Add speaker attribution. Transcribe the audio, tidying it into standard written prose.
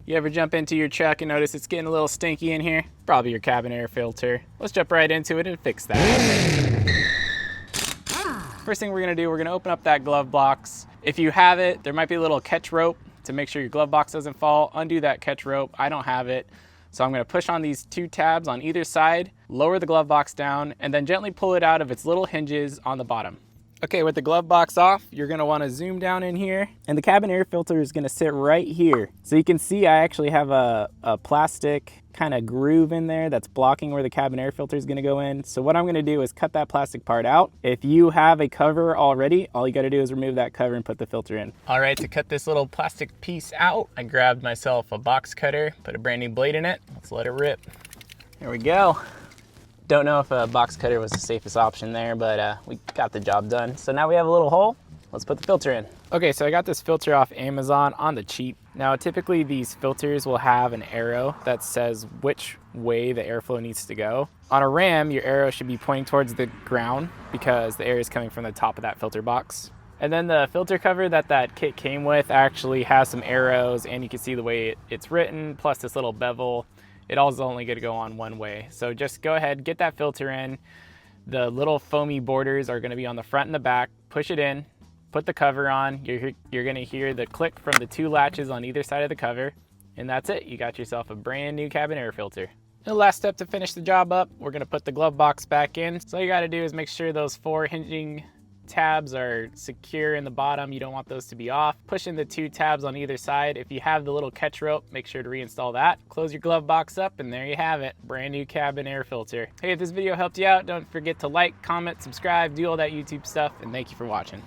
Speaker 1: You ever jump into your truck and notice it's getting a little stinky in here? Probably your cabin air filter. Let's jump right into it and fix that. First thing we're gonna do, we're gonna open up that glove box. If you have it, there might be a little catch rope to make sure your glove box doesn't fall. Undo that catch rope. I don't have it. So I'm gonna push on these 2 tabs on either side, lower the glove box down, and then gently pull it out of its little hinges on the bottom. Okay, with the glove box off, you're gonna wanna zoom down in here, and the cabin air filter is gonna sit right here. So you can see I actually have a plastic kind of groove in there that's blocking where the cabin air filter is gonna go in. So what I'm gonna do is cut that plastic part out. If you have a cover already, all you gotta do is remove that cover and put the filter in. All right, to cut this little plastic piece out, I grabbed myself a box cutter, put a brand new blade in it. Let's let it rip. There we go. Don't know if a box cutter was the safest option there, but we got the job done. So now we have a little hole. Let's put the filter in. Okay, so I got this filter off Amazon on the cheap. Now, typically these filters will have an arrow that says which way the airflow needs to go. On a Ram, your arrow should be pointing towards the ground because the air is coming from the top of that filter box. And then the filter cover that kit came with actually has some arrows, and you can see the way it's written, plus this little bevel. It all is only gonna go on one way. So just go ahead, get that filter in. The little foamy borders are gonna be on the front and the back. Push it in, put the cover on. You're gonna hear the click from the 2 latches on either side of the cover. And that's it, you got yourself a brand new cabin air filter. And the last step to finish the job up, we're gonna put the glove box back in. So all you gotta do is make sure those 4 hinging tabs are secure in the bottom. You don't want those to be off. Push in the 2 tabs on either side. If you have the little catch rope, make sure to reinstall that. Close your glove box up, and there you have it. Brand new cabin air filter. Hey, if this video helped you out, don't forget to like, comment, subscribe, do all that YouTube stuff, and thank you for watching.